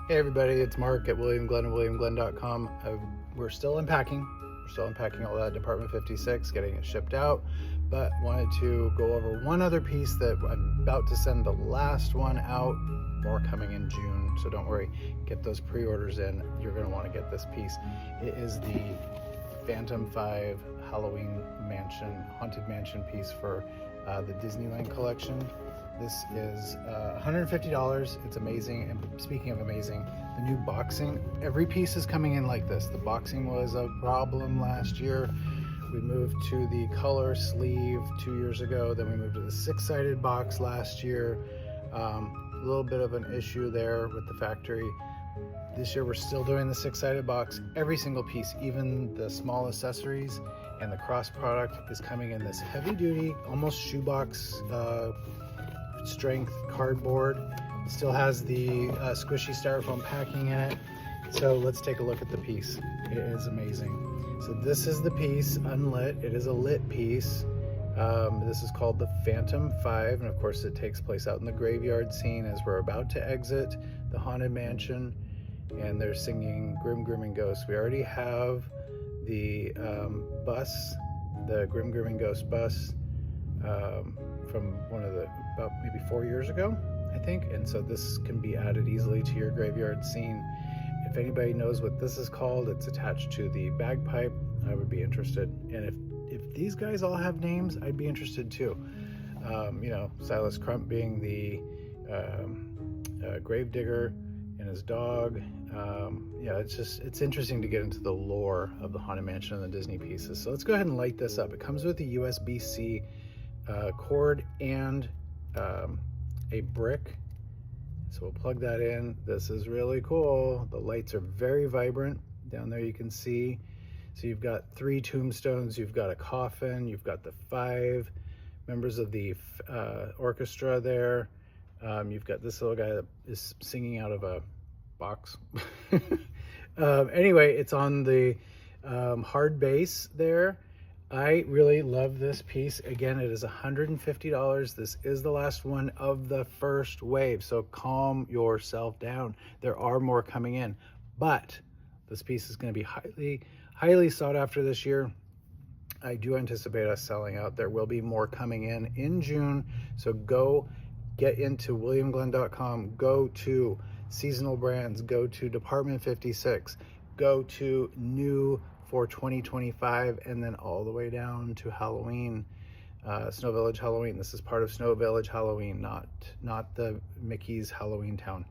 Hey everybody, it's Mark at William Glenn and WilliamGlenn.com. We're still unpacking. We're still unpacking all that Department 56, getting it shipped out, but wanted to go over one other piece that I'm about to send the last one out. More coming in June, so don't worry. Get those pre-orders in. You're going to want to get this piece. It is the Phantom 5 Halloween Mansion, Haunted Mansion piece for the Disneyland collection. This is $150. It's amazing. And speaking of amazing, the new boxing, every piece is coming in like this. The boxing was a problem last year. We moved to the color sleeve 2 years ago. Then we moved to the six-sided box last year. A little bit of an issue there with the factory. This year we're still doing the six-sided box. Every single piece, even the small accessories and the cross product, is coming in this heavy-duty, almost shoebox strength cardboard. It still has the squishy styrofoam packing in it. So let's take a look at the piece. It is amazing. So this is the piece, unlit. It is a lit piece. This is called the Phantom 5, and of course it takes place out in the graveyard scene as we're about to exit the Haunted Mansion, and they're singing Grim and Ghost. We already have the bus, the Grim and Ghost bus, from one of the, about maybe 4 years ago, I think, and so this can be added easily to your graveyard scene. If anybody knows what this is called, it's attached to the bagpipe. I would be interested, and if these guys all have names, I'd be interested too. You know, Silas Crump being the gravedigger and his dog. Yeah, it's interesting to get into the lore of the Haunted Mansion and the Disney pieces. So let's go ahead and light this up. It comes with a USB-C cord and a brick. So we'll plug that in. This is really cool. The lights are very vibrant. Down there you can see. So you've got 3 tombstones, you've got a coffin, you've got the 5 members of the orchestra there. You've got this little guy that is singing out of a box. Anyway, it's on the hard base there. I really love this piece. Again, it is $150. This is the last one of the first wave, so calm yourself down. There are more coming in, but this piece is going to be highly sought after this year. I do anticipate us selling out. There will be more coming in June, so go get into WilliamGlenn.com, go to seasonal brands, go to Department 56, go to new for 2025, and then all the way down to Halloween, Snow Village Halloween. This is part of Snow Village Halloween, not the Mickey's Halloween Town.